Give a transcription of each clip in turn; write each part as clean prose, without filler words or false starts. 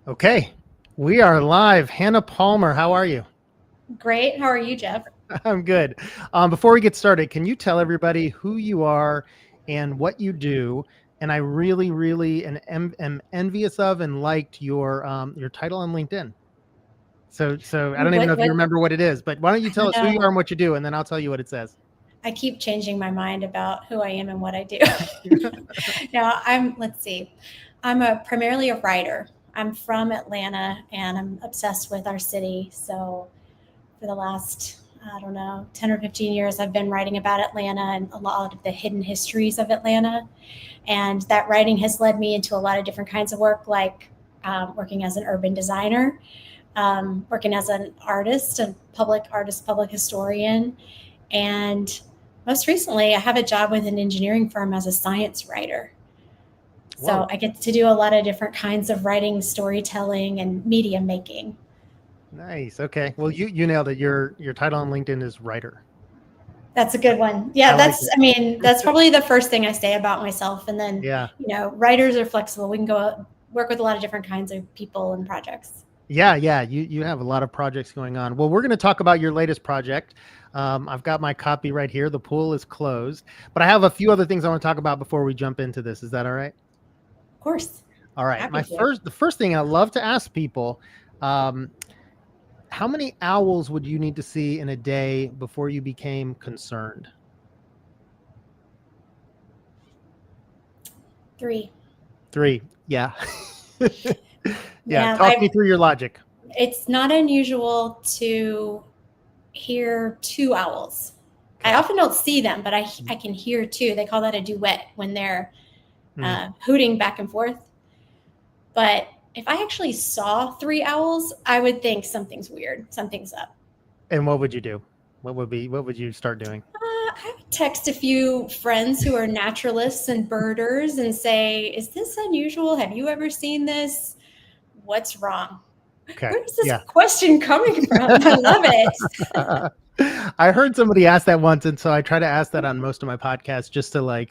Okay, we are live. Hannah Palmer, how are you? Great. How are you, Jeff? I'm good. Before we get started, can you tell everybody who you are and what you do? And I really, really am envious of and liked your title on LinkedIn. So I Ooh, don't even know if you what? remember what it is, but why don't you I tell us who you are know. and what you do, and then I'll tell you what it says. I keep changing my mind about who I am and what I do. Now, let's see. I'm primarily a writer. I'm from Atlanta and I'm obsessed with our city. So for the last, I don't know, 10 or 15 years, I've been writing about Atlanta and a lot of the hidden histories of Atlanta. And that writing has led me into a lot of different kinds of work, like working as an urban designer, working as an artist, a public artist, public historian. And most recently, I have a job with an engineering firm as a science writer. So Whoa, I get to do a lot of different kinds of writing, storytelling, and media making. nice. Okay, well you nailed it. Your title on LinkedIn is writer. That's a good one. I Yeah, like it. that's probably the first thing I say about myself. And then, Yeah. writers are flexible. We can go out, work with a lot of different kinds of people and projects. Yeah. You have a lot of projects going on. Well, we're going to talk about your latest project. I've got my copy right here. The pool is closed, but I have a few other things I want to talk about before we jump into this. Is that all right? Of course. All right. Happy to. The first thing I love to ask people, um, how many owls would you need to see in a day before you became concerned? 3. Three. Yeah. Yeah. Yeah, Talk me through your logic. it's not unusual to hear 2 owls. I Okay. often don't see them, but I can hear 2. They call that a duet when they're Mm. hooting back and forth. But if I actually saw 3 owls, I would think something's weird, something's up. And what would you do? What would you start doing? I would text a few friends who are naturalists and birders and say, "Is this unusual? Have you ever seen this? What's wrong?" Okay. Where is this Yeah. question coming from? I love it. I heard somebody ask that once, and so I try to ask that on most of my podcasts just to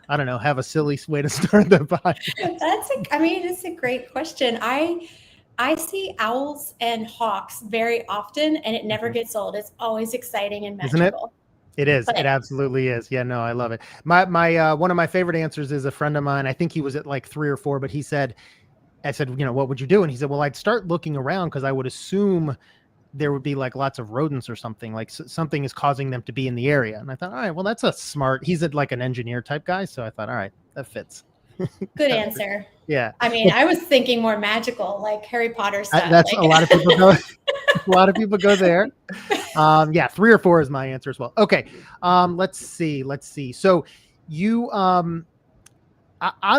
I don't know, have a silly way to start the podcast. It's a great question. I see owls and hawks very often and it never Mhm. gets old. It's always exciting and Isn't it? magical. It is. It But absolutely is. Yeah, no, I love it. My one of my favorite answers is a friend of mine. I think he was at like 3 or 4, but I said, what would you do? And he said, well, I'd start looking around because I would assume there would be like lots of rodents or something, like something is causing them to be in the area. And I thought, all right, well, that's a smart, like an engineer type guy. So I thought, all right, that fits. good answer. Yeah. I was thinking more magical, like Harry Potter style. That's a lot of people go, a lot of people go there. Yeah. 3 or 4 is my answer as well. Okay. Let's see. So you, I'm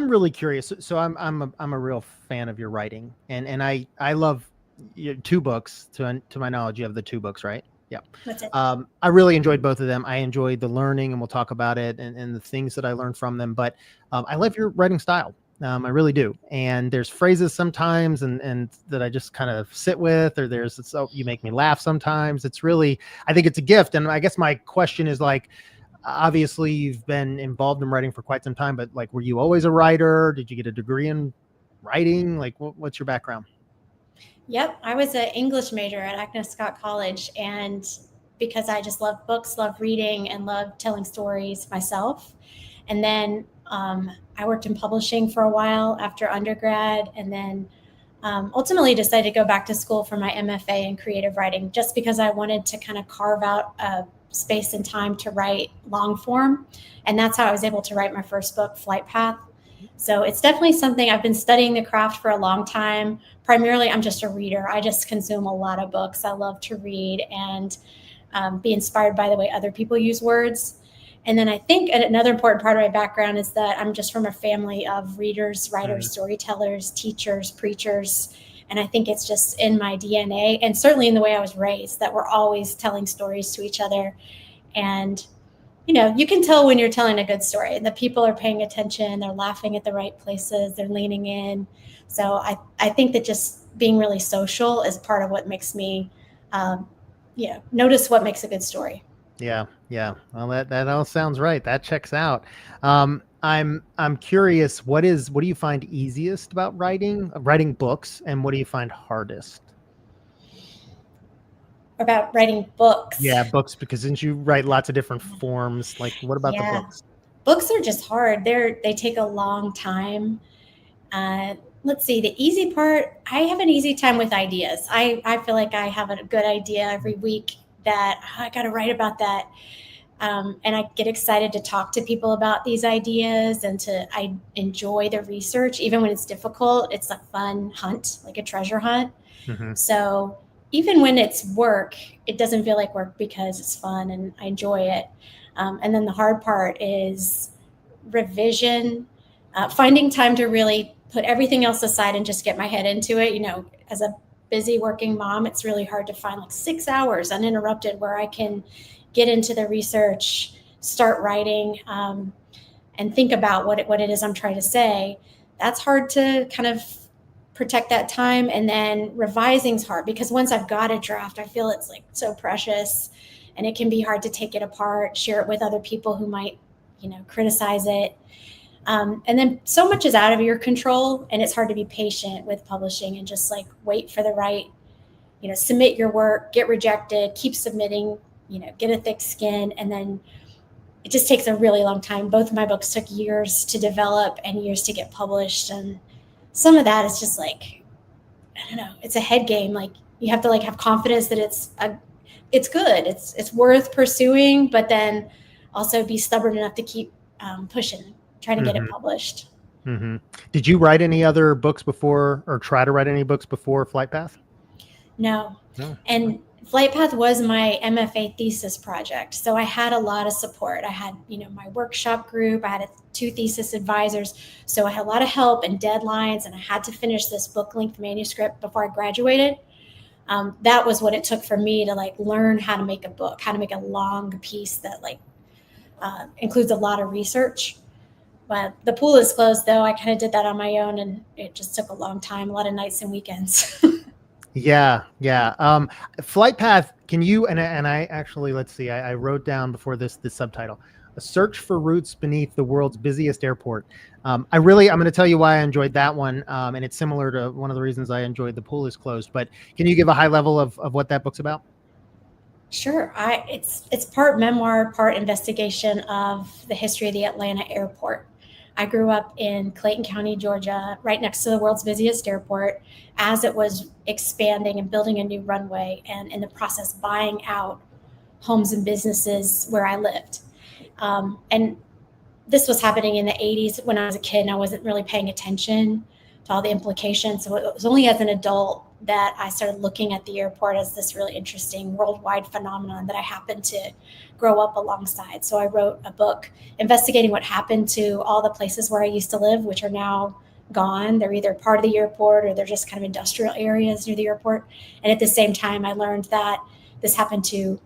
really curious. So I'm a real fan of your writing, and I love 2 books. To my knowledge, you have the 2 books, right? Yeah. That's it. I really enjoyed both of them. I enjoyed the learning, and we'll talk about it and the things that I learned from them. But I love your writing style. I really do. And there's phrases sometimes, and that I just kind of sit with, or you make me laugh sometimes. I think it's a gift. And I guess my question is like, obviously you've been involved in writing for quite some time, but like, were you always a writer? Did you get a degree in writing? Like, what's your background? Yep, I was an English major at Agnes Scott College, and because I just love books, love reading, and love telling stories myself. And then I worked in publishing for a while after undergrad, and then ultimately decided to go back to school for my MFA in creative writing, just because I wanted to kind of carve out a space and time to write long form. And that's how I was able to write my first book, Flight Path. So it's definitely something I've been studying the craft for a long time. Primarily, I'm just a reader. I just consume a lot of books. I love to read and be inspired by the way other people use words. And then I think another important part of my background is that I'm just from a family of readers, writers, Mm. storytellers, teachers, preachers. And I think it's just in my DNA and certainly in the way I was raised that we're always telling stories to each other. And you can tell when you're telling a good story. The people are paying attention, they're laughing at the right places, they're leaning in. So I think that just being really social is part of what makes me, um, notice what makes a good story. Yeah. Well, that all sounds right. That checks out. I'm curious, what do you find easiest about writing books, and what do you find hardest? About writing books. Yeah, books, because since you write lots of different forms, like what about the Yeah, books? books are just hard. They take a long time. Uh, let's see, the easy part, I have an easy time with ideas. I feel like I have a good idea every week that I got to write about that. And I get excited to talk to people about these ideas, and I enjoy the research. Even when it's difficult, it's a fun hunt, like a treasure hunt. Hmm. So even when it's work, it doesn't feel like work because it's fun and I enjoy it. And then the hard part is revision, finding time to really put everything else aside and just get my head into it. As a busy working mom, it's really hard to find like 6 hours uninterrupted where I can get into the research, start writing, and think about what it is I'm trying to say. That's hard to kind of protect that time. And then revising's hard because once I've got a draft, I feel it's like so precious, and it can be hard to take it apart, share it with other people who might, criticize it. And then so much is out of your control, and it's hard to be patient with publishing and just like wait for the right, submit your work, get rejected, keep submitting, get a thick skin. And then it just takes a really long time. Both of my books took years to develop and years to get published. And some of that is just like, I don't know, it's a head game. Like you have to like have confidence that it's good. It's worth pursuing, but then also be stubborn enough to keep pushing, trying to get it Hmm. published. Hmm. Did you write any other books before, or try to write any books before Flight Path? No. No. And Flight Path was my MFA thesis project. So I had a lot of support. I had, my workshop group, I had two thesis advisors. So I had a lot of help and deadlines, and I had to finish this book length manuscript before I graduated. That was what it took for me to like learn how to make a book, how to make a long piece that like includes a lot of research. But the pool is closed, though. I kind of did that on my own, and it just took a long time, a lot of nights and weekends. Yeah, yeah. Flight Path, can you, and I actually, let's see, I wrote down before this subtitle, A Search for Roots Beneath the World's Busiest Airport. I'm going to tell you why I enjoyed that one. And it's similar to one of the reasons I enjoyed The Pool is Closed, but can you give a high level of what that book's about? Sure. It's part memoir, part investigation of the history of the Atlanta airport. I grew up in Clayton County, Georgia, right next to the world's busiest airport, as it was expanding and building a new runway, and in the process buying out homes and businesses where I lived. And this was happening in the 80s when I was a kid, and I wasn't really paying attention to all the implications. So it was only as an adult that I started looking at the airport as this really interesting worldwide phenomenon that I happened to grow up alongside. So I wrote a book investigating what happened to all the places where I used to live, which are now gone. They're either part of the airport or they're just kind of industrial areas near the airport. And at the same time, I learned that this happened to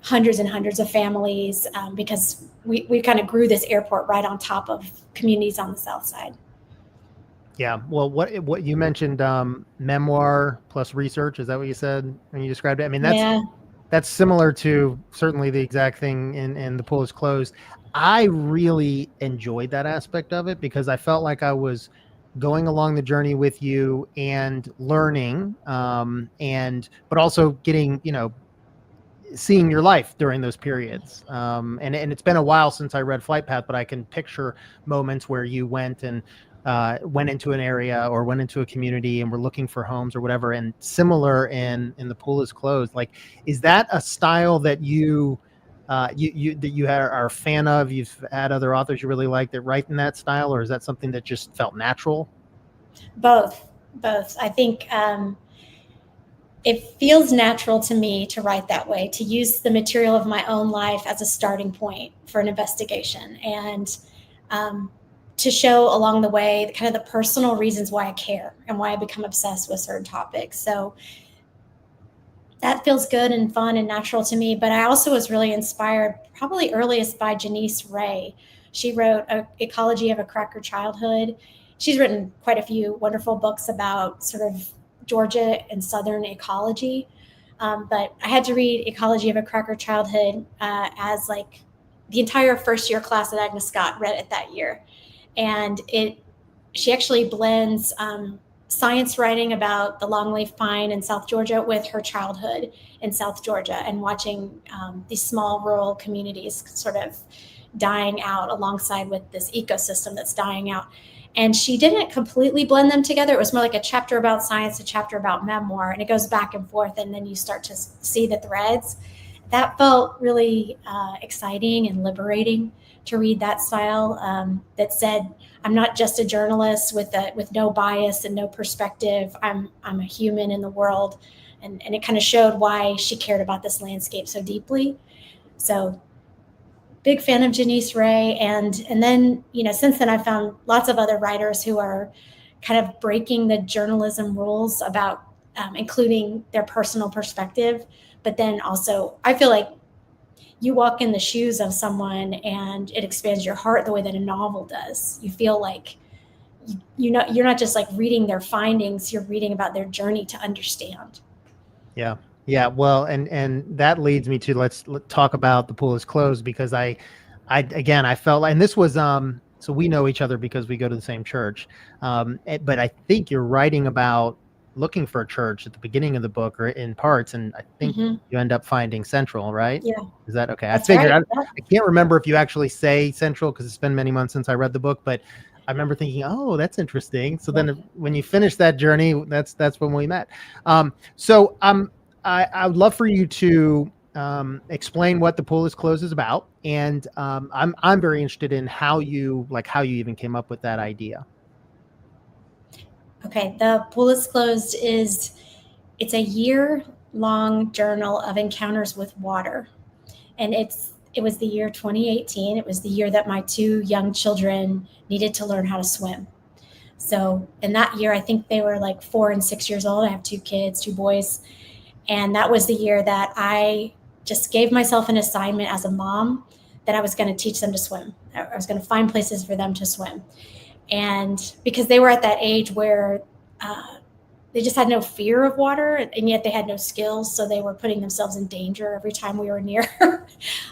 hundreds and hundreds of families because we kind of grew this airport right on top of communities on the south side. Yeah. Well, what you mentioned, memoir plus research, is that what you said when you described it? I mean, Yeah. that's similar to certainly the exact thing in The Pool is Closed. I really enjoyed that aspect of it because I felt like I was going along the journey with you and learning, but also getting, seeing your life during those periods. And it's been a while since I read Flight Path, but I can picture moments where you went into an area or went into a community and were looking for homes or whatever. And similar in The Pool is Closed. Like, is that a style that you are a fan of? You've had other authors you really like that write in that style, or is that something that just felt natural? Both. I think it feels natural to me to write that way, to use the material of my own life as a starting point for an investigation, and to show along the way kind of the personal reasons why I care and why I become obsessed with certain topics. So that feels good and fun and natural to me. But I also was really inspired, probably earliest, by Janice Ray. She wrote Ecology of a Cracker Childhood. She's written quite a few wonderful books about sort of Georgia and Southern ecology. But I had to read Ecology of a Cracker Childhood as like the entire first year class at Agnes Scott read it that year. And she actually blends science writing about the longleaf pine in South Georgia with her childhood in South Georgia and watching these small rural communities sort of dying out alongside with this ecosystem that's dying out. And she didn't completely blend them together. It was more like a chapter about science, a chapter about memoir, and it goes back and forth, and then you start to see the threads. That felt really exciting and liberating to read that style that said, I'm not just a journalist with no bias and no perspective. I'm a human in the world. And it kind of showed why she cared about this landscape so deeply. So big fan of Janice Ray. And then, since then I've found lots of other writers who are kind of breaking the journalism rules about including their personal perspective. But then also, I feel like you walk in the shoes of someone and it expands your heart the way that a novel does. You feel like you're not just like reading their findings, you're reading about their journey to understand. Yeah. Yeah. Well, and that leads me to let's talk about The Pool Is Closed, because I felt like, and this was, so we know each other because we go to the same church. But I think you're writing about looking for a church at the beginning of the book, or in parts, and I think you end up finding Central, right? Yeah. Is that okay? That's I figured, right. I can't remember if you actually say Central because it's been many months since I read the book, but I remember thinking, oh, that's interesting. So then when you finish that journey, that's when we met. So I would love for you to explain what The Pool Is Closed is about, and I'm very interested in how you even came up with that idea. Okay, The Pool Is Closed it's a year-long journal of encounters with water, and it was the year 2018. It was the year that my two young children needed to learn how to swim. So in that year, I think they were like 4 and 6 years old. I have two kids, two boys. And that was the year that I just gave myself an assignment as a mom that I was going to teach them to swim. I was going to find places for them to swim. And because they were at that age where they just had no fear of water, and yet they had no skills. So they were putting themselves in danger every time we were near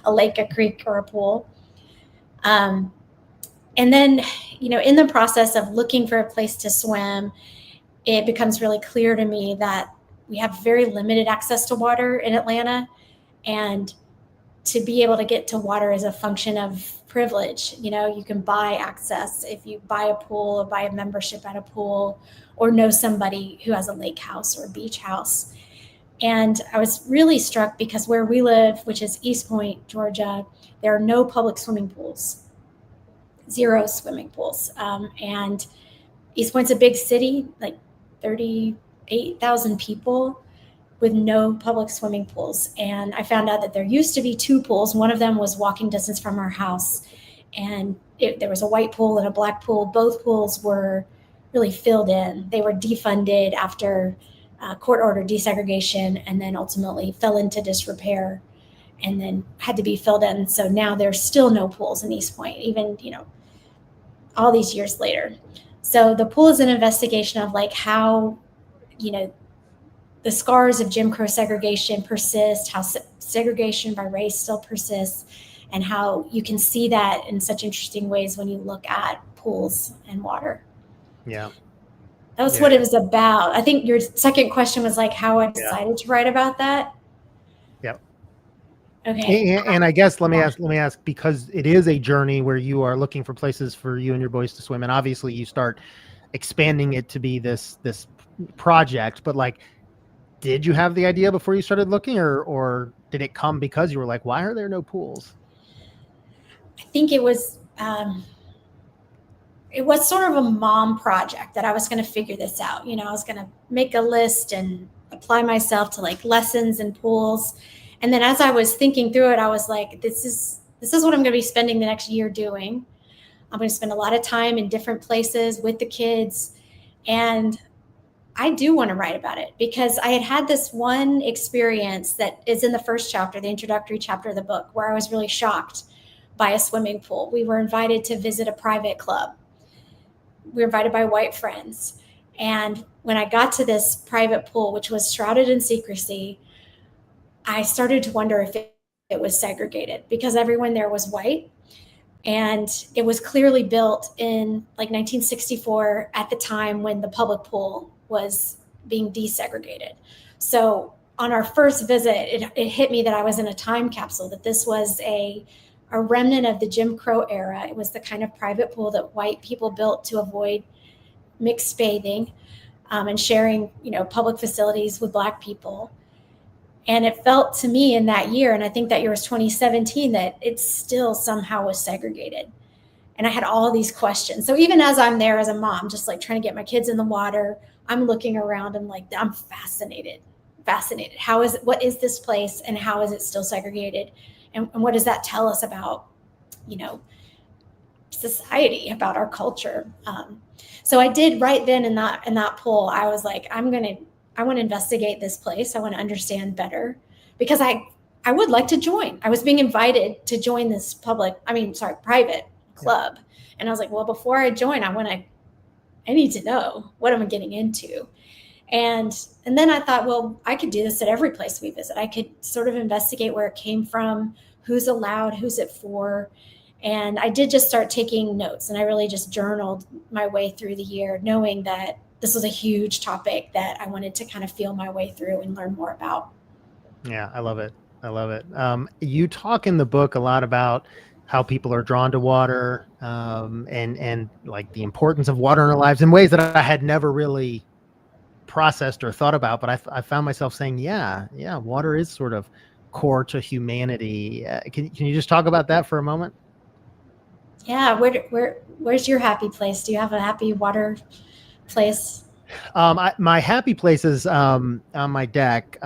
a lake, a creek, or a pool. And then, in the process of looking for a place to swim, it becomes really clear to me that we have very limited access to water in Atlanta. And to be able to get to water is a function of privilege. You can buy access if you buy a pool or buy a membership at a pool or know somebody who has a lake house or a beach house. And I was really struck because where we live, which is East Point, Georgia, there are no public swimming pools, 0 swimming pools. And East Point's a big city, like 38,000 people, with no public swimming pools. And I found out that there used to be 2 pools. One of them was walking distance from our house. And there was a white pool and a black pool. Both pools were really filled in. They were defunded after court-ordered desegregation, and then ultimately fell into disrepair and then had to be filled in. So now there's still no pools in East Point, even, all these years later. So the pool is an investigation of like how, the scars of Jim Crow segregation persist, how segregation by race still persists, and how you can see that in such interesting ways when you look at pools and water. Yeah. That was what it was about. I think your second question was like how I decided to write about that. Yeah. Okay. And I guess let me ask, because it is a journey where you are looking for places for you and your boys to swim, and obviously you start expanding it to be this project, but like, did you have the idea before you started looking, or did it come because you were like, why are there no pools? I think it was sort of a mom project that I was going to figure this out. I was going to make a list and apply myself to like lessons and pools. And then as I was thinking through it, I was like, this is what I'm going to be spending the next year doing. I'm going to spend a lot of time in different places with the kids. And I do want to write about it because I had this one experience that is in the first chapter, the introductory chapter of the book, where I was really shocked by a swimming pool. We were invited to visit a private club. We were invited by white friends. And when I got to this private pool, which was shrouded in secrecy, I started to wonder if it it was segregated because everyone there was white. And it was clearly built in like 1964 at the time when the public pool was being desegregated. So on our first visit, it hit me that I was in a time capsule, that this was a remnant of the Jim Crow era. It was the kind of private pool that white people built to avoid mixed bathing and sharing, public facilities with Black people. And it felt to me in that year, and I think that year was 2017, that it still somehow was segregated. And I had all these questions. So even as I'm there as a mom, just like trying to get my kids in the water, I'm looking around and like, I'm fascinated. What is this place and how is it still segregated? And what does that tell us about, society, about our culture? So I did right then in that pool, I was like, I want to investigate this place. I want to understand better, because I would like to join. I was being invited to join this private club. Yeah. And I was like, well, before I join, I need to know what I'm getting into. And then I thought, well, I could do this at every place we visit. I could sort of investigate where it came from, who's allowed, who's it for. And I did just start taking notes, and I really just journaled my way through the year, knowing that this was a huge topic that I wanted to kind of feel my way through and learn more about. Yeah, I love it. You talk in the book a lot about how people are drawn to water, and like the importance of water in our lives in ways that I had never really processed or thought about. But I found myself saying, yeah, water is sort of core to humanity. Can you just talk about that for a moment? Yeah. Where's your happy place? Do you have a happy water place? My happy place is on my deck.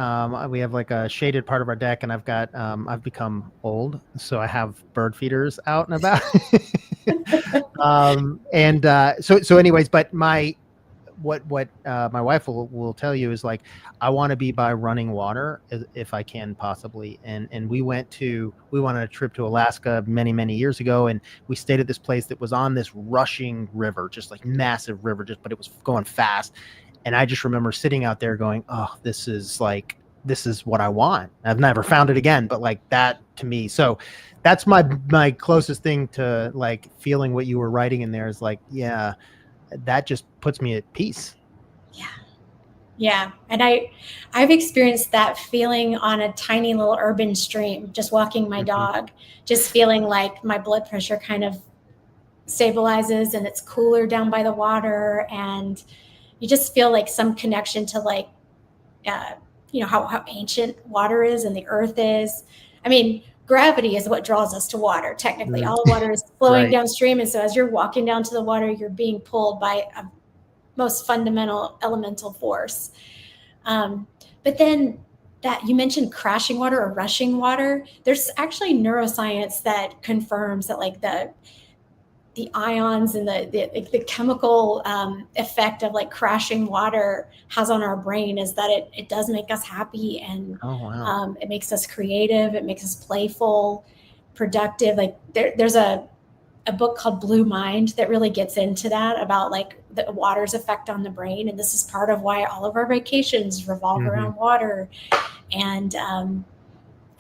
We have like a shaded part of our deck, and I've become old, so I have bird feeders out and about. So anyways, but what my wife will tell you is like, I want to be by running water if I can possibly. And we went on a trip to Alaska many years ago, and we stayed at this place that was on this rushing river, just like massive river, but it was going fast. And I just remember sitting out there going, oh, this is what I want. I've never found it again, but like that to me. So that's my closest thing to like feeling what you were writing in there is like, yeah, that just puts me at peace. Yeah. And I've experienced that feeling on a tiny little urban stream, just walking my dog, just feeling like my blood pressure kind of stabilizes and it's cooler down by the water. And you just feel like some connection to like, how ancient water is and the earth is. I mean, gravity is what draws us to water. Technically, all the water is flowing downstream. And so as you're walking down to the water, you're being pulled by a most fundamental elemental force. But then that you mentioned crashing water or rushing water, there's actually neuroscience that confirms that like the ions and the chemical effect of like crashing water has on our brain is that it does make us happy, and it makes us creative, it makes us playful, productive. Like there's a book called Blue Mind that really gets into that, about like the water's effect on the brain. And this is part of why all of our vacations revolve around water, and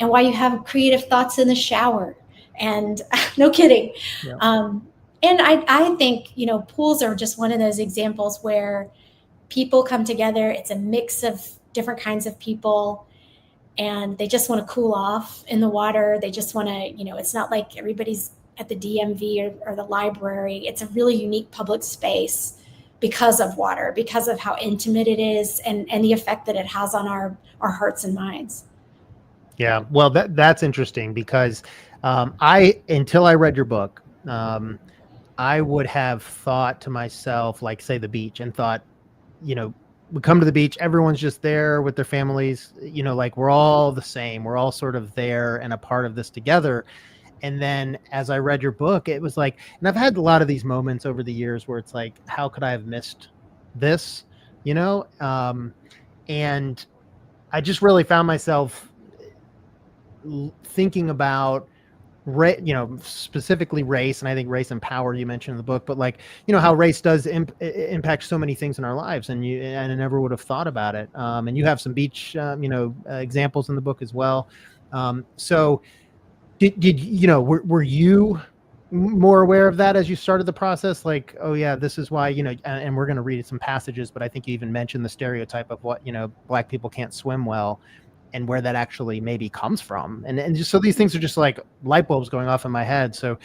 why you have creative thoughts in the shower. And no kidding. Yeah. And I think, pools are just one of those examples where people come together. It's a mix of different kinds of people, and they just want to cool off in the water. They just want to, it's not like everybody's at the DMV or the library. It's a really unique public space because of water, because of how intimate it is, and the effect that it has on our hearts and minds. Yeah, well, that's interesting, because until I read your book, I would have thought to myself, like, say, the beach, and thought, we come to the beach, everyone's just there with their families, like we're all the same. We're all sort of there and a part of this together. And then as I read your book, it was like, and I've had a lot of these moments over the years where it's like, how could I have missed this, and I just really found myself thinking about specifically race, and I think race and power you mentioned in the book, but like, how race does impact so many things in our lives, and I never would have thought about it. And you have some beach, examples in the book as well. So Did you know, were you more aware of that as you started the process? Like, oh yeah, this is why, and we're going to read some passages, but I think you even mentioned the stereotype of what, Black people can't swim well, and where that actually maybe comes from. And just, so these things are just like light bulbs going off in my head. So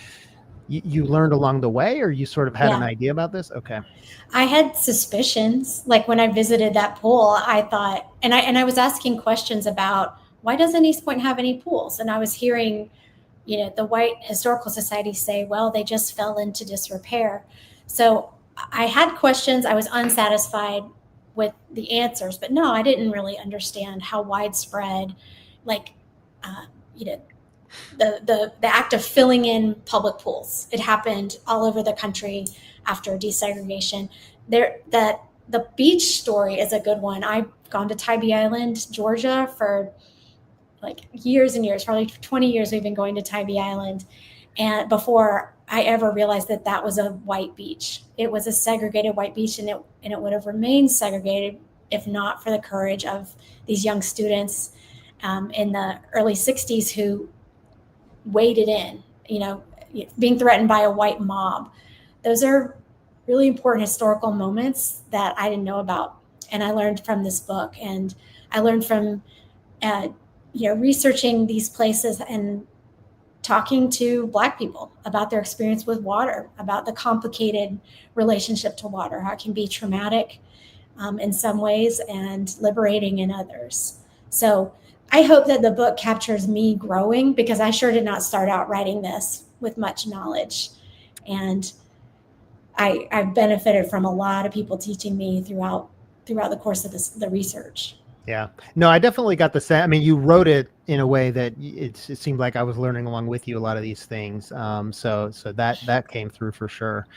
you learned along the way, or you sort of had an idea about this? Okay. I had suspicions. Like when I visited that pool, I thought, and I was asking questions about, why doesn't East Point have any pools? And I was hearing, the White Historical Society say, well, they just fell into disrepair. So I had questions. I was unsatisfied with the answers, but no, I didn't really understand how widespread, like, the act of filling in public pools. It happened all over the country after desegregation. The beach story is a good one. I've gone to Tybee Island, Georgia, for like years and years, probably 20 years we've been going to Tybee Island. And before I ever realized that that was a white beach, it was a segregated white beach, and it would have remained segregated if not for the courage of these young students in the early 60s who waded in, being threatened by a white mob. Those are really important historical moments that I didn't know about. And I learned from this book, and I learned from, researching these places and talking to Black people about their experience with water, about the complicated relationship to water, how it can be traumatic in some ways and liberating in others. So I hope that the book captures me growing, because I sure did not start out writing this with much knowledge. And I've benefited from a lot of people teaching me throughout the course of the research. Yeah, no, I definitely got the sense. I mean, you wrote it in a way that it seemed like I was learning along with you a lot of these things. So that came through for sure.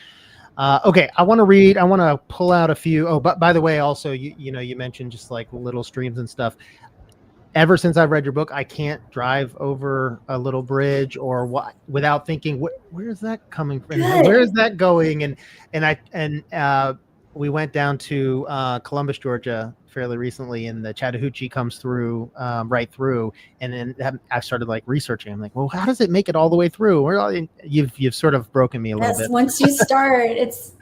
Okay, I want to pull out a few. Oh, but by the way, also, you mentioned just like little streams and stuff. Ever since I've read your book, I can't drive over a little bridge or what without thinking, where is that coming from? Good. Where is that going? And we went down to Columbus, Georgia, fairly recently, and the Chattahoochee comes through right through, and then I started like researching. I'm like, well, how does it make it all the way through? You've sort of broken me a little bit. Once you start, it's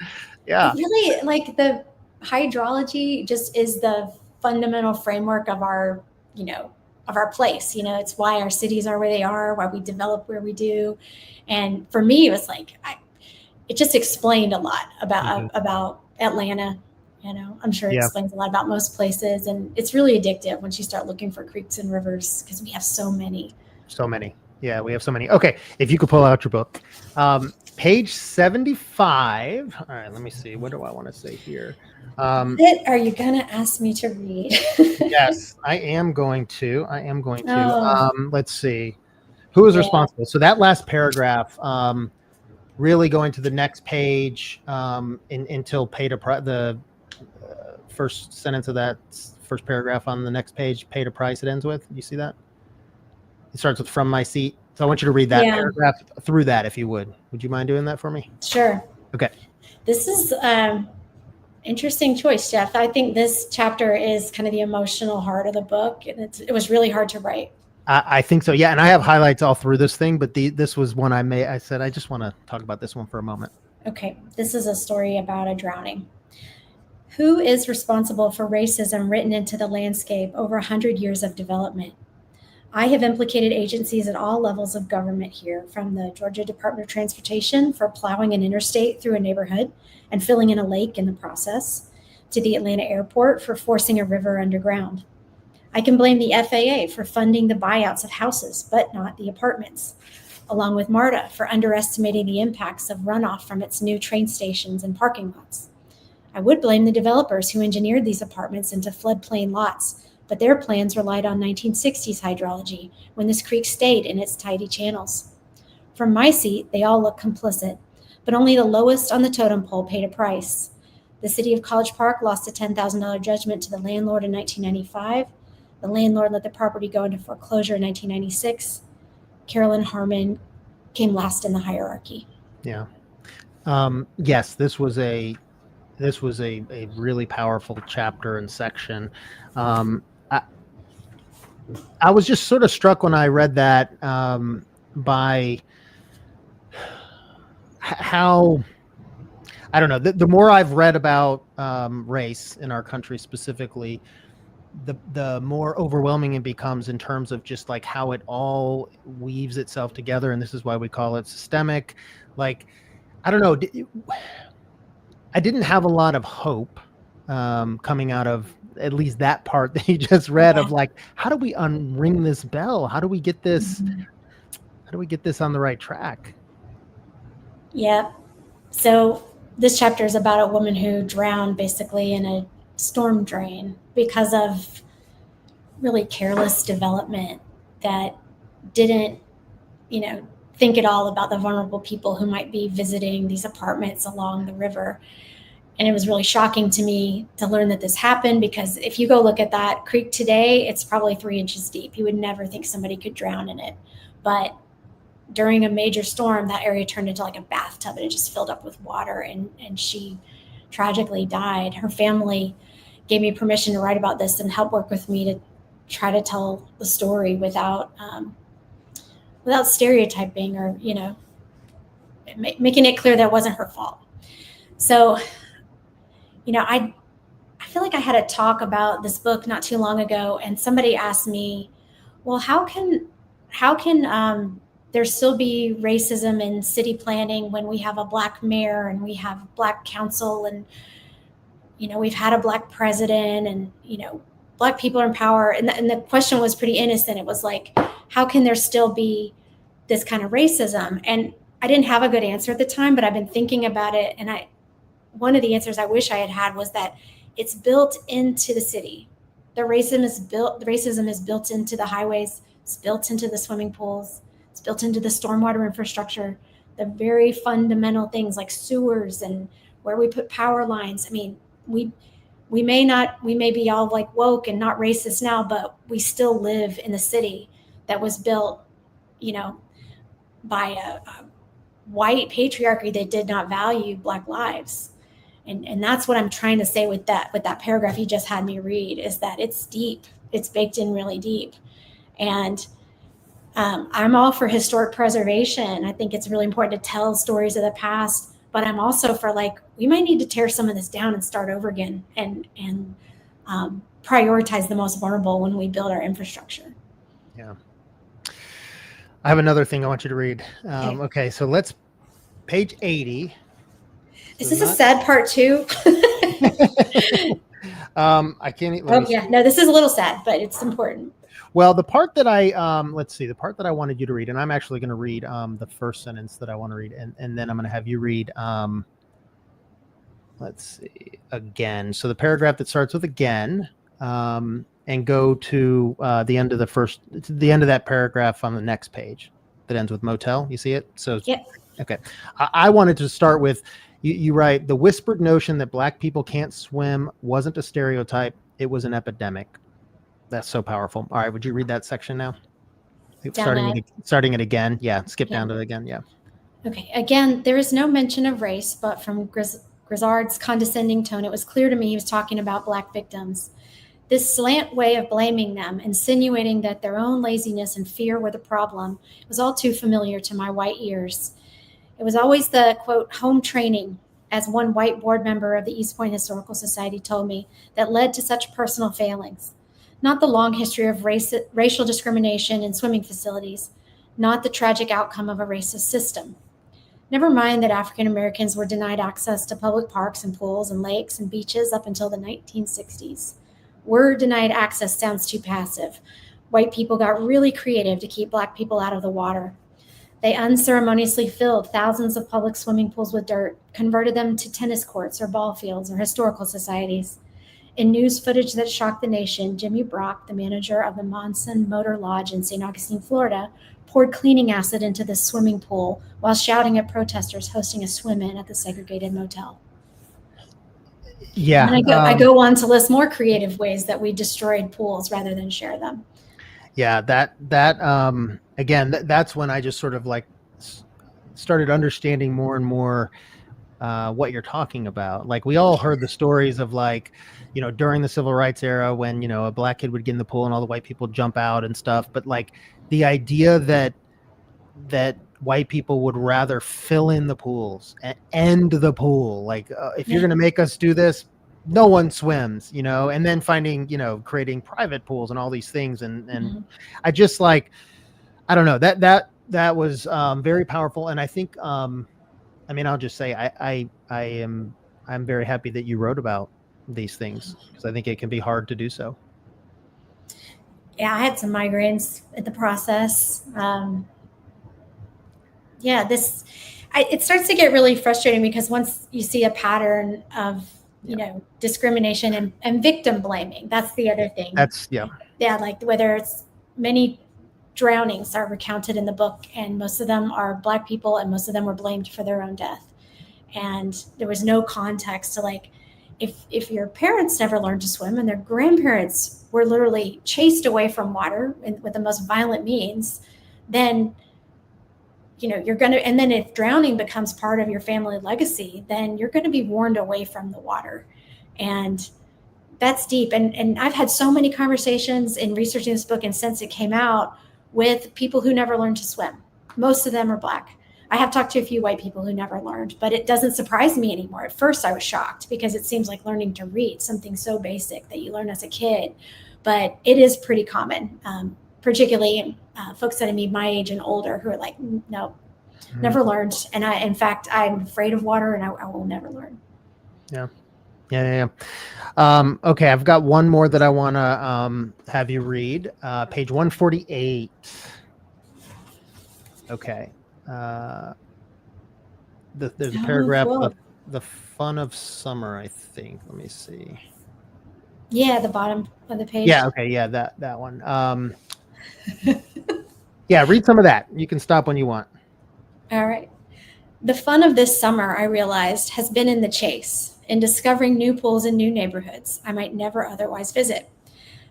yeah, it's really like the hydrology just is the fundamental framework of our place. It's why our cities are where they are, why we develop where we do. And for me, it was like it just explained a lot about Atlanta. I'm sure it explains a lot about most places, and it's really addictive once you start looking for creeks and rivers, because we have so many. Yeah, we have so many. Okay, if you could pull out your book, page 75. All right, let me see, what do I want to say here? What are you gonna ask me to read? Yes, I am going to. Let's see, who is responsible? So that last paragraph, really going to the next page, until pay to price. The first sentence of that first paragraph on the next page, pay to price, it ends with. You see that? It starts with "from my seat." So I want you to read that paragraph through that, if you would. Would you mind doing that for me? Sure. Okay. This is interesting choice, Jeff. I think this chapter is kind of the emotional heart of the book, and it was really hard to write. I think so. Yeah. And I have highlights all through this thing, but this was one I said, I just want to talk about this one for a moment. Okay. This is a story about a drowning. Who is responsible for racism written into the landscape over 100 years of development? I have implicated agencies at all levels of government here, from the Georgia Department of Transportation for plowing an interstate through a neighborhood and filling in a lake in the process, to the Atlanta airport for forcing a river underground. I can blame the FAA for funding the buyouts of houses, but not the apartments, along with MARTA for underestimating the impacts of runoff from its new train stations and parking lots. I would blame the developers who engineered these apartments into floodplain lots, but their plans relied on 1960s hydrology when this creek stayed in its tidy channels. From my seat, they all look complicit, but only the lowest on the totem pole paid a price. The city of College Park lost a $10,000 judgment to the landlord in 1995. The landlord let the property go into foreclosure in 1996. Carolyn Harmon came last in the hierarchy. Yeah. Yes, this was a really powerful chapter and section. I was just sort of struck when I read that, by how, I don't know, the more I've read about race in our country specifically, the more overwhelming it becomes in terms of just like how it all weaves itself together. And this is why we call it systemic. Like, I don't know. I didn't have a lot of hope coming out of at least that part that you just read of like, how do we unring this bell? How do we get this? How do we get this on the right track? Yeah. So this chapter is about a woman who drowned basically in a storm drain because of really careless development that didn't, think at all about the vulnerable people who might be visiting these apartments along the river. And it was really shocking to me to learn that this happened, because if you go look at that creek today, it's probably 3 inches deep. You would never think somebody could drown in it. But during a major storm, that area turned into like a bathtub and it just filled up with water, and she tragically died. Her family gave me permission to write about this and help work with me to try to tell the story without stereotyping or, making it clear that it wasn't her fault. So, I feel like I had a talk about this book not too long ago, and somebody asked me, well, how can there still be racism in city planning when we have a Black mayor and we have Black council and, we've had a Black president and, Black people are in power. And the question was pretty innocent. It was like, how can there still be this kind of racism? And I didn't have a good answer at the time, but I've been thinking about it. And one of the answers I wish I had was that it's built into the city. The racism is built into the highways. It's built into the swimming pools. It's built into the stormwater infrastructure, the very fundamental things like sewers and where we put power lines. I mean, we may be all like woke and not racist now, but we still live in the city that was built, by a white patriarchy that did not value Black lives. And that's what I'm trying to say with that paragraph you just had me read, is that it's deep. It's baked in really deep. And I'm all for historic preservation. I think it's really important to tell stories of the past, but I'm also for we might need to tear some of this down and start over again and prioritize the most vulnerable when we build our infrastructure. Yeah. I have another thing I want you to read. Okay, so let's page 80. Is this a sad part too? I can't. No, this is a little sad, but it's important. Well, the part that the part that I wanted you to read, and I'm actually going to read the first sentence that I want to read, and then I'm going to have you read, again. So the paragraph that starts with again, and go to the end of the end of that paragraph on the next page that ends with motel. You see it? So yep. Okay. I wanted to start with, you write, the whispered notion that Black people can't swim wasn't a stereotype. It was an epidemic. That's so powerful. All right. Would you read that section now? Starting it again. Yeah. Skip down to it again. Yeah. Okay. Again, there is no mention of race, but from Grizzard's condescending tone, it was clear to me he was talking about Black victims. This slant way of blaming them, insinuating that their own laziness and fear were the problem, was all too familiar to my white ears. It was always the, quote, home training, as one white board member of the East Point Historical Society told me, that led to such personal failings. Not the long history of racial discrimination in swimming facilities, not the tragic outcome of a racist system. Never mind that African Americans were denied access to public parks and pools and lakes and beaches up until the 1960s. Were denied access sounds too passive. White people got really creative to keep Black people out of the water. They unceremoniously filled thousands of public swimming pools with dirt, converted them to tennis courts or ball fields or historical societies. In news footage that shocked the nation, Jimmy Brock, the manager of the Monson Motor Lodge in St. Augustine, Florida, poured cleaning acid into the swimming pool while shouting at protesters hosting a swim-in at the segregated motel. Yeah. And I go on to list more creative ways that we destroyed pools rather than share them. Yeah, again, that's when I just sort of started understanding more and more what you're talking about. Like, we all heard the stories of during the civil rights era when, a Black kid would get in the pool and all the white people jump out and stuff. But the idea that that white people would rather fill in the pools and end the pool. Like, if you're going to make us do this, no one swims, you know, and then finding, you know, creating private pools and all these things. And I just like, I don't know, that was very powerful. And I think, I mean, I'll just say, I'm very happy that you wrote about these things, because I think it can be hard to do so. Yeah, I had some migraines at the process. It starts to get really frustrating, because once you see a pattern of, you know, discrimination and victim blaming, that's the other thing. Like whether it's many drownings are recounted in the book, and most of them are Black people, and most of them were blamed for their own death. And there was no context to, like, if your parents never learned to swim and their grandparents were literally chased away from water with the most violent means, then, you know, you're going to, and then if drowning becomes part of your family legacy, then you're going to be warned away from the water. And that's deep. And I've had so many conversations in researching this book and since it came out with people who never learned to swim. Most of them are Black. I have talked to a few white people who never learned, but it doesn't surprise me anymore. At first I was shocked, because it seems like learning to read, something so basic that you learn as a kid, but it is pretty common, particularly folks that I meet my age and older who are like, no, never learned. And in fact, I'm afraid of water, and I will never learn. Yeah. Okay, I've got one more that I want to have you read. Page 148. Okay. There's a paragraph of the fun of summer, I think. Let me see. Yeah, the bottom of the page. Yeah, okay, yeah, that one. Yeah, read some of that. You can stop when you want. All right. The fun of this summer, I realized, has been in the chase, in discovering new pools in new neighborhoods I might never otherwise visit.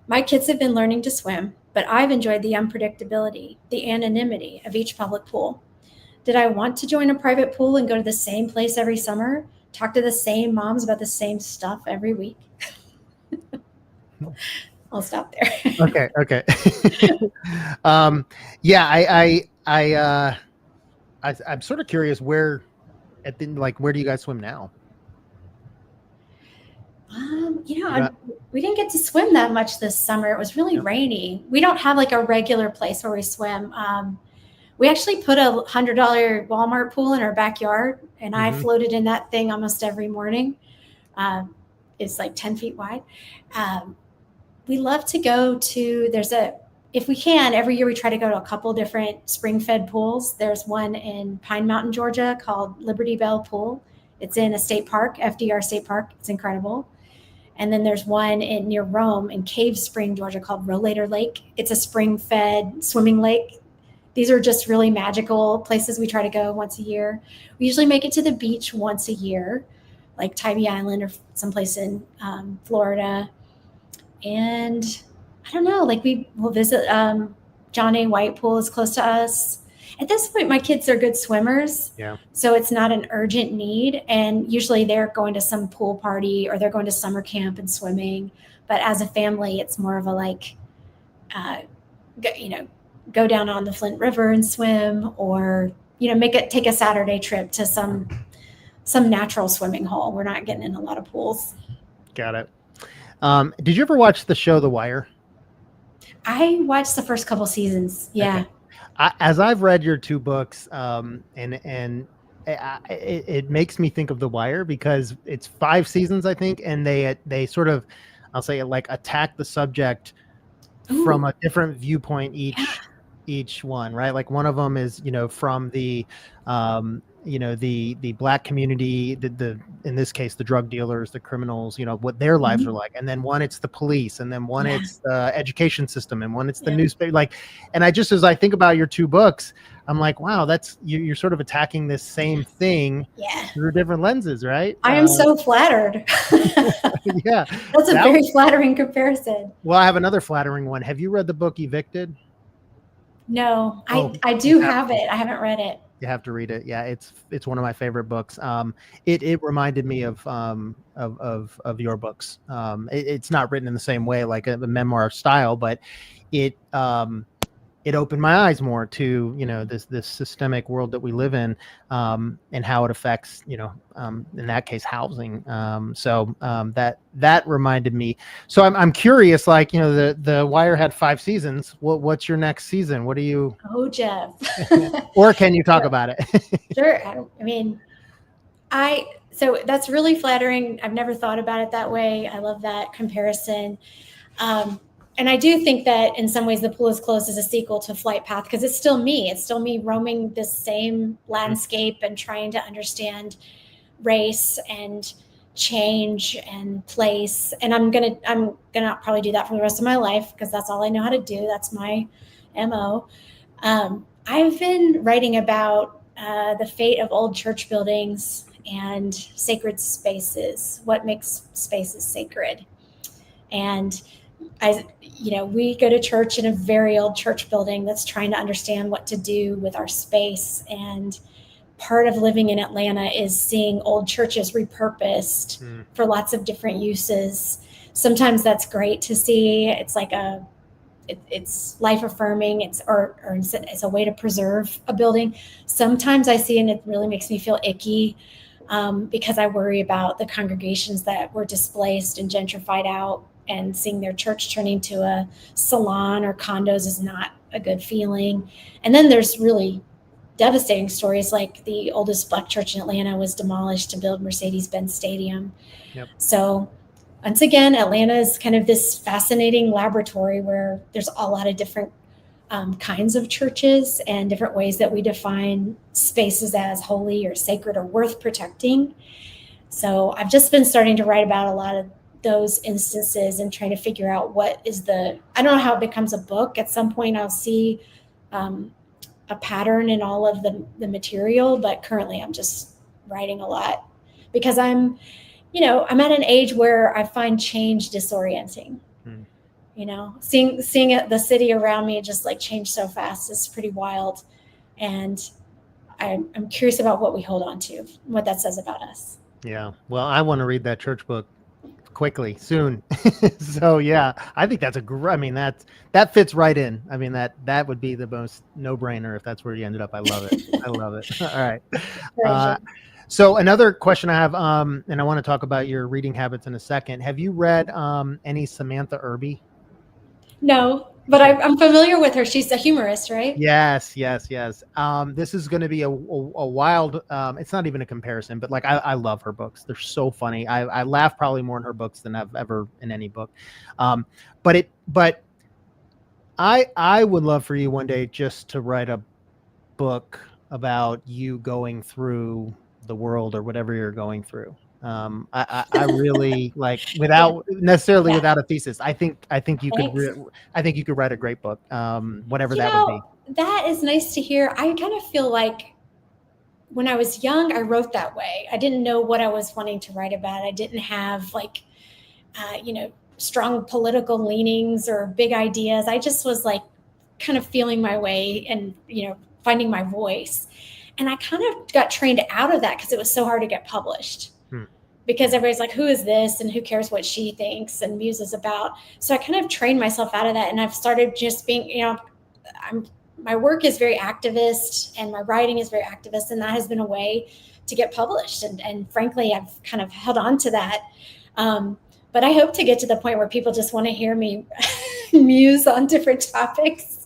My kids have been learning to swim, but I've enjoyed the unpredictability, the anonymity of each public pool. Did I want to join a private pool and go to the same place every summer, talk to the same moms about the same stuff every week? I'll stop there. Okay. Yeah, I'm sort of curious where do you guys swim now? You know, we didn't get to swim that much this summer. It was really rainy. We don't have like a regular place where we swim. We actually put a $100 Walmart pool in our backyard, and I floated in that thing almost every morning. It's like 10 feet wide. We love to go to, if we can, every year we try to go to a couple different spring-fed pools. There's one in Pine Mountain, Georgia called Liberty Bell Pool. It's in a state park, FDR State Park. It's incredible. And then there's one near Rome in Cave Spring, Georgia called Rollator Lake. It's a spring-fed swimming lake. These are just really magical places we try to go once a year. We usually make it to the beach once a year, like Tybee Island or someplace in Florida. And I don't know, like we'll visit John A. White Pool is close to us. At this point, my kids are good swimmers. Yeah. So it's not an urgent need. And usually they're going to some pool party or they're going to summer camp and swimming. But as a family, it's more of a like, go down on the Flint River and swim, or, take a Saturday trip to some natural swimming hole. We're not getting in a lot of pools. Got it. Did you ever watch the show The Wire? I watched the first couple seasons. Yeah. Okay. As I've read your two books, and it makes me think of The Wire, because it's 5 seasons, I think, and they sort of, I'll say, like, attack the subject from a different viewpoint each one, right? Like one of them is, from the the Black community, the in this case the drug dealers, the criminals, what their lives are like, and then one it's the police, and then one it's the education system, and one it's the newspaper. Like, and as I think about your two books, I'm like, wow, that's you're sort of attacking this same thing through different lenses, right? I am so flattered. Yeah, that's a very flattering comparison. Well, I have another flattering one. Have you read the book Evicted? No, I do have it. I haven't read it. You have to read it. Yeah, it's one of my favorite books. It reminded me of your books. It's not written in the same way, like a memoir style, but it it opened my eyes more to, you know, this systemic world that we live in, and how it affects, you know, in that case, housing. That reminded me. So I'm curious, like, you know, the Wire had 5 seasons. What's your next season? What do you? Oh, Jeff. Or can you talk Sure. about it? Sure. I mean, so that's really flattering. I've never thought about it that way. I love that comparison. And I do think that in some ways the pool is closed as a sequel to Flight Path, because it's still me. It's still me roaming this same landscape and trying to understand race and change and place. And I'm gonna probably do that for the rest of my life, because that's all I know how to do. That's my MO. I've been writing about the fate of old church buildings and sacred spaces, what makes spaces sacred. And we go to church in a very old church building that's trying to understand what to do with our space. And part of living in Atlanta is seeing old churches repurposed for lots of different uses. Sometimes that's great to see. It's like it's life affirming. It's a way to preserve a building. Sometimes I see, and it really makes me feel icky, because I worry about the congregations that were displaced and gentrified out, and seeing their church turning into a salon or condos is not a good feeling. And then there's really devastating stories, like the oldest Black church in Atlanta was demolished to build Mercedes-Benz Stadium. Yep. So once again, Atlanta is kind of this fascinating laboratory where there's a lot of different kinds of churches and different ways that we define spaces as holy or sacred or worth protecting. So I've just been starting to write about a lot of those instances and trying to figure out I don't know how it becomes a book. At some point I'll see a pattern in all of the material, but currently I'm just writing a lot because I'm at an age where I find change disorienting. Seeing the city around me just like change so fast is pretty wild. And I'm curious about what we hold on to, what that says about us. Yeah. Well, I want to read that church book quickly, soon. So yeah, I think that's I mean, that fits right in. I mean, that would be the most no-brainer if that's where you ended up. I love it. I love it. All right. So another question I have, and I want to talk about your reading habits in a second. Have you read any Samantha Irby? No, but I'm familiar with her. She's a humorist, right? Yes. This is going to be a wild, it's not even a comparison, but like, I love her books. They're so funny. I laugh probably more in her books than I've ever in any book. But I would love for you one day just to write a book about you going through the world or whatever you're going through. I really like without a thesis. I think you could write a great book. Whatever that would be. That is nice to hear. I kind of feel like when I was young, I wrote that way. I didn't know what I was wanting to write about. I didn't have strong political leanings or big ideas. I just was like kind of feeling my way and, finding my voice. And I kind of got trained out of that because it was so hard to get published. Because everybody's like, who is this? And who cares what she thinks and muses about? So I kind of trained myself out of that. And I've started just being, my work is very activist and my writing is very activist. And that has been a way to get published. And frankly, I've kind of held on to that. But I hope to get to the point where people just want to hear me muse on different topics.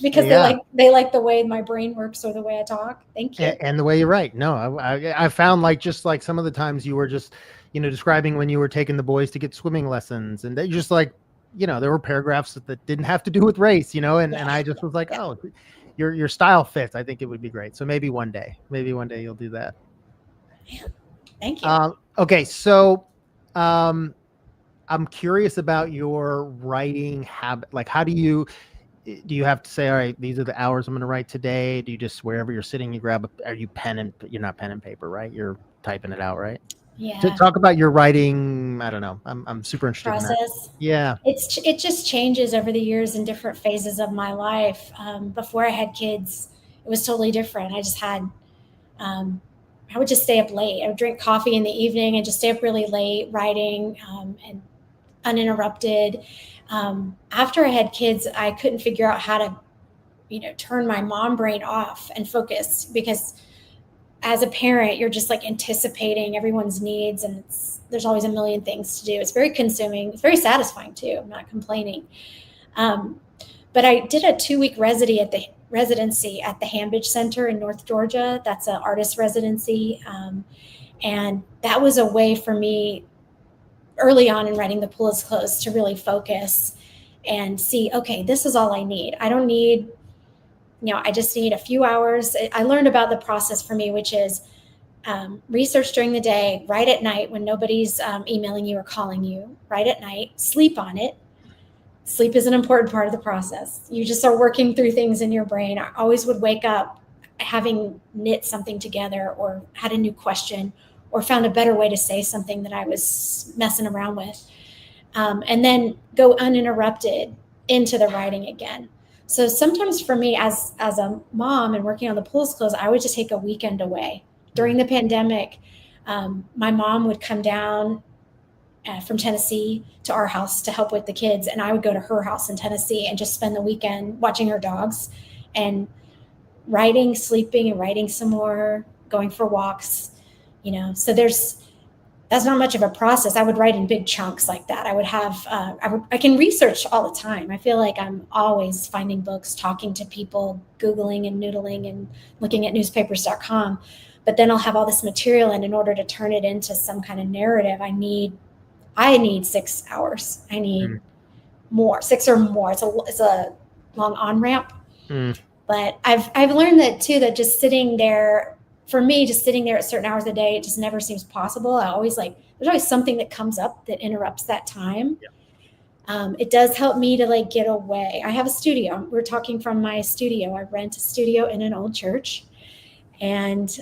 Because they like the way my brain works or the way I talk. Thank you. And the way you write. No, I found just like some of the times you were just, describing when you were taking the boys to get swimming lessons, and they just like, there were paragraphs that didn't have to do with race, and I just was like, oh, your style fits. I think it would be great. So maybe one day you'll do that. Yeah. Thank you. Okay. So, I'm curious about your writing habit. Like, how do you have to say, all right, these are the hours I'm going to write today? Do you just, wherever you're sitting, you grab you're not pen and paper, right? You're typing it out, right? Yeah. To talk about your writing, I don't know. I'm super interested in that. Yeah. It just changes over the years in different phases of my life. Before I had kids, it was totally different. I just had, I would just stay up late. I would drink coffee in the evening and just stay up really late writing, and uninterrupted. After I had kids, I couldn't figure out how to turn my mom brain off and focus, because as a parent, you're just like anticipating everyone's needs, and there's always a million things to do. It's very consuming. It's very satisfying too. I'm not complaining. But I did a 2-week residency at the Hambidge Center in North Georgia. That's an artist residency. And that was a way for me early on in writing The Pool is Closed to really focus and see, okay, this is all I need. I don't need, I just need a few hours. I learned about the process for me, which is research during the day, write at night when nobody's emailing you or calling you, write at night, sleep on it. Sleep is an important part of the process. You just are working through things in your brain. I always would wake up having knit something together, or had a new question, or found a better way to say something that I was messing around with. And then go uninterrupted into the writing again. So sometimes for me as a mom and working on The Pool is Closed, I would just take a weekend away. During the pandemic, my mom would come down from Tennessee to our house to help with the kids. And I would go to her house in Tennessee and just spend the weekend watching her dogs and writing, sleeping, and writing some more, going for walks, so that's not much of a process. I would write in big chunks like that. I would have, I can research all the time. I feel like I'm always finding books, talking to people, Googling and noodling and looking at newspapers.com. But then I'll have all this material, and in order to turn it into some kind of narrative, I need 6 hours. I need more, 6 or more. It's a long on-ramp. But I've learned that too, that just sitting there, for me, just sitting there at certain hours of the day, it just never seems possible. There's always something that comes up that interrupts that time. Yeah. It does help me to get away. I have a studio. We're talking from my studio. I rent a studio in an old church, and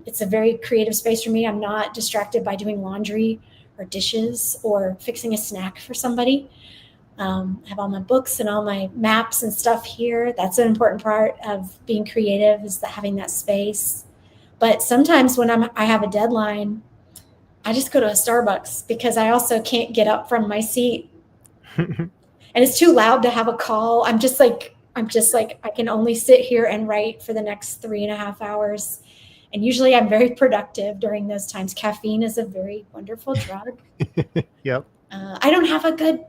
it's a very creative space for me. I'm not distracted by doing laundry or dishes or fixing a snack for somebody. I have all my books and all my maps and stuff here. That's an important part of being creative, is having that space. But sometimes when I have a deadline, I just go to a Starbucks, because I also can't get up from my seat. And it's too loud to have a call. I'm just like, I can only sit here and write for the next 3.5 hours. And usually I'm very productive during those times. Caffeine is a very wonderful drug. Yep. I don't have a good,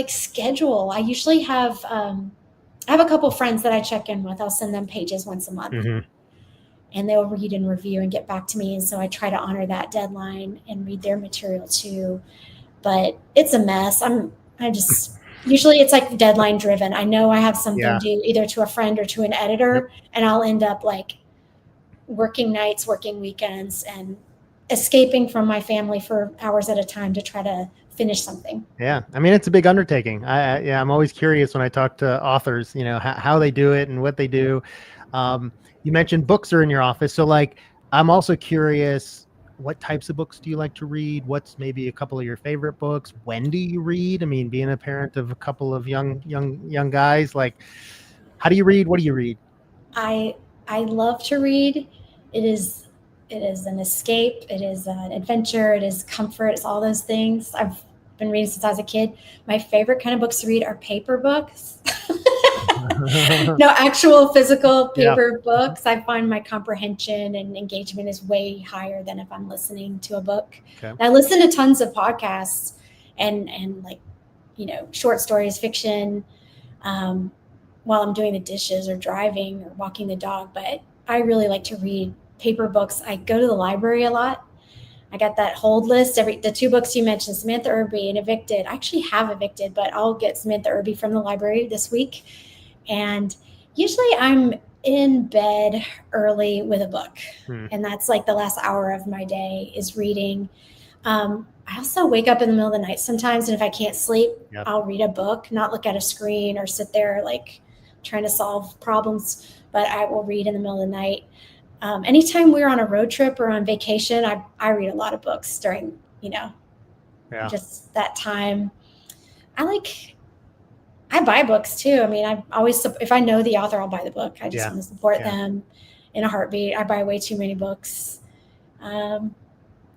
schedule. I usually have, I have a couple friends that I check in with. I'll send them pages once a month. And they'll read and review and get back to me. And so I try to honor that deadline and read their material too. But it's a mess. Usually it's like deadline driven. I know I have something due either to a friend or to an editor, and I'll end up working nights, working weekends, and escaping from my family for hours at a time to try to finish something. Yeah. I mean, it's a big undertaking. I'm always curious when I talk to authors, how they do it and what they do. You mentioned books are in your office. So I'm also curious, what types of books do you like to read? What's maybe a couple of your favorite books? When do you read? I mean, being a parent of a couple of young guys, how do you read? What do you read? I love to read. It is an escape. It is an adventure. It is comfort. It's all those things. I've been reading since I was a kid. My favorite kind of books to read are paper books. No, actual physical paper books. I find my comprehension and engagement is way higher than if I'm listening to a book. Okay. I listen to tons of podcasts and short stories, fiction, while I'm doing the dishes or driving or walking the dog. But I really like to read paper books. I go to the library a lot. I got that hold list. The 2 books you mentioned, Samantha Irby and Evicted. I actually have Evicted, but I'll get Samantha Irby from the library this week. And usually I'm in bed early with a book. And that's the last hour of my day is reading. I also wake up in the middle of the night sometimes. And if I can't sleep, I'll read a book, not look at a screen or sit there trying to solve problems. But I will read in the middle of the night. Anytime we're on a road trip or on vacation, I read a lot of books during, just that time. I buy books too. I mean, I always, if I know the author, I'll buy the book. I just want to support them in a heartbeat. I buy way too many books. I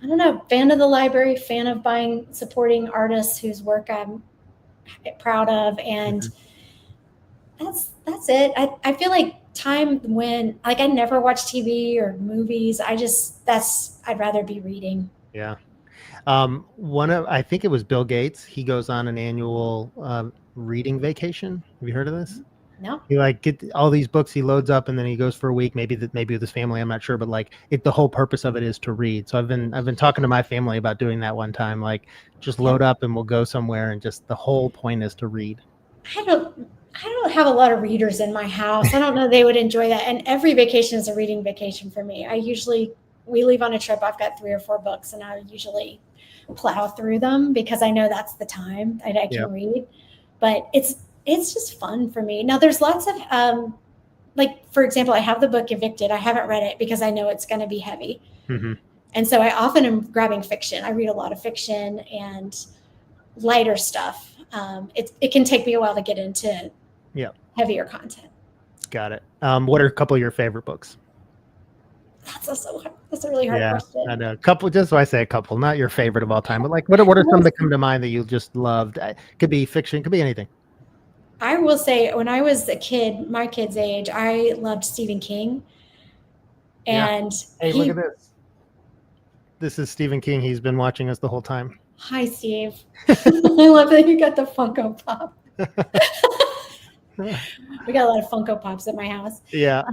don't know, fan of the library, fan of supporting artists whose work I'm proud of. And that's it. I feel like time when like I never watch TV or movies. I'd rather be reading. Yeah. I think it was Bill Gates. He goes on an annual reading vacation. Have you heard of this? No. He like get all these books he loads up and then he goes for a week, maybe with his family. I'm not sure, but like the whole purpose of it is to read. So I've been talking to my family about doing that one time, like just load up and we'll go somewhere and just the whole point is to read. I don't have a lot of readers in my house. I don't know they would enjoy that. And every vacation is a reading vacation for me. We leave on a trip, I've got 3 or 4 books and I usually plow through them because I know that's the time I can read. But it's just fun for me. Now there's lots of like, for example, I have the book Evicted. I haven't read it because I know it's going to be heavy. Mm-hmm. And so I often am grabbing fiction. I read a lot of fiction and lighter stuff. It can take me a while to get into heavier content. Got it. What are a couple of your favorite books? That's a really hard question. I know. A couple, just so I say a couple, not your favorite of all time, but like what are some that come to mind that you just loved? It could be fiction, could be anything. I will say when I was a kid, my kid's age, I loved Stephen King. And hey, look at this. This is Stephen King. He's been watching us the whole time. Hi, Steve. I love that you got the Funko Pop. We got a lot of Funko Pops at my house. Yeah.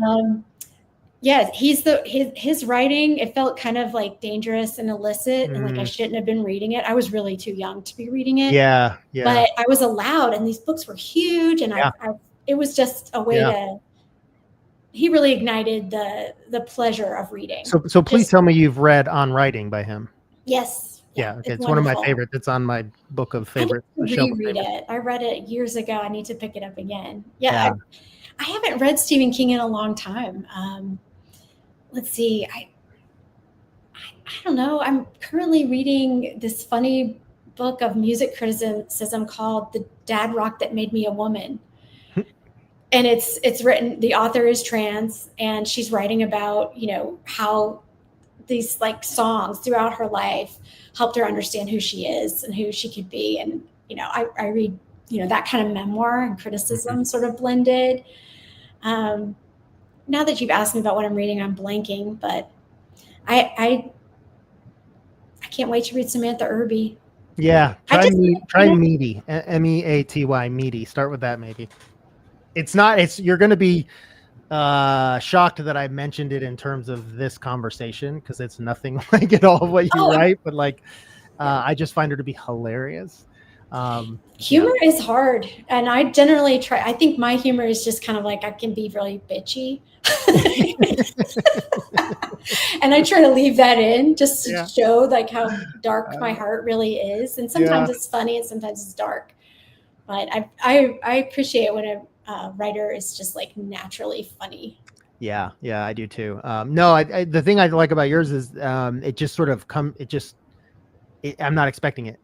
Yeah, his writing, it felt kind of like dangerous and illicit and like I shouldn't have been reading it. I was really too young to be reading it. Yeah. But I was allowed and these books were huge and it was just a way to he really ignited the pleasure of reading. So please tell me you've read On Writing by him. Yes. Yeah, okay. It's one of my favorites. It's on my book of favorites. I need to reread it. I read it years ago. I need to pick it up again. Yeah. I haven't read Stephen King in a long time. Let's see. I don't know. I'm currently reading this funny book of music criticism called The Dad Rock That Made Me a Woman. And it's written, the author is trans and she's writing about, how these like songs throughout her life helped her understand who she is and who she could be. And, I read, that kind of memoir and criticism sort of blended. Now that you've asked me about what I'm reading, I'm blanking, but I can't wait to read Samantha Irby. Yeah. Try Meaty, Meaty, Meaty. Start with that maybe. You're going to be shocked that I mentioned it in terms of this conversation because it's nothing like at all what you write, but like I just find her to be hilarious. Humor is hard, and I generally try. I think my humor is just kind of like I can be really bitchy, and I try to leave that in just to show like how dark my heart really is. And sometimes it's funny, and sometimes it's dark. But I appreciate when a writer is just like naturally funny. Yeah, I do too. No, the thing I like about yours is it just sort of I'm not expecting it.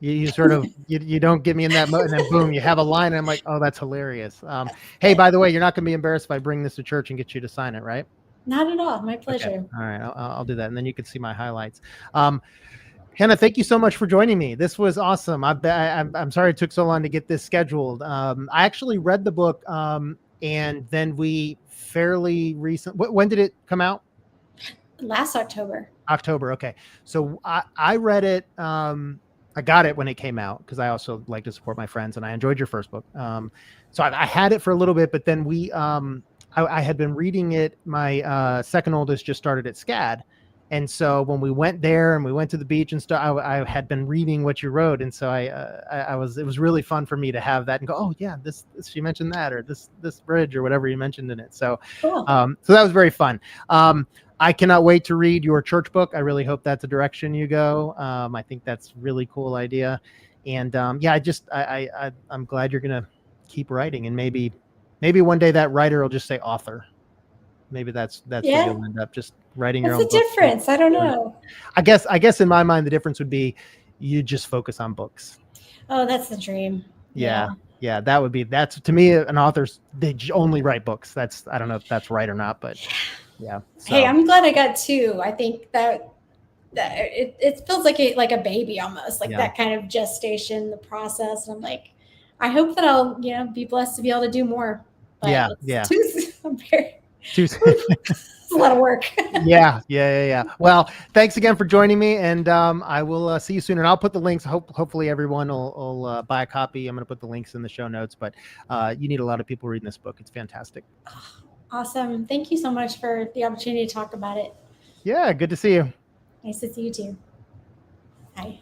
You sort of you don't get me in that mode, and then boom, you have a line, and I'm like, oh, that's hilarious. Hey, by the way, you're not going to be embarrassed if I bring this to church and get you to sign it, right? Not at all. My pleasure. Okay. All right, I'll do that, and then you can see my highlights. Hannah, thank you so much for joining me. This was awesome. I'm sorry it took so long to get this scheduled. I actually read the book, and then we fairly recent. When did it come out? Last October. October. Okay, so I read it. I got it when it came out because I also like to support my friends, and I enjoyed your first book. So I had it for a little bit, but then I had been reading it. My second oldest just started at SCAD. And so when we went there and we went to the beach and stuff, I had been reading what you wrote. And so it was really fun for me to have that and go, oh yeah, this she mentioned that, or this bridge or whatever you mentioned in it. So, cool. So that was very fun. I cannot wait to read your church book. I really hope that's the direction you go. I think that's a really cool idea. And I'm glad you're going to keep writing, and maybe one day that writer will just say author. Maybe that's where you'll end up, just writing your own book. What's the difference? I don't know. I guess in my mind, the difference would be you just focus on books. Oh, that's the dream. Yeah. That's to me, an author's, they only write books. I don't know if that's right or not, but yeah. So. Hey, I'm glad I got 2. I think that it feels like a baby almost, like that kind of gestation, the process. And I'm like, I hope that I'll, be blessed to be able to do more. But Yeah, it's yeah. it's a lot of work. Yeah. Well, thanks again for joining me, and I will see you soon. And I'll put the links. Hopefully everyone will buy a copy. I'm going to put the links in the show notes. But you need a lot of people reading this book. It's fantastic. Awesome. Thank you so much for the opportunity to talk about it. Yeah, good to see you. Nice to see you too. Bye.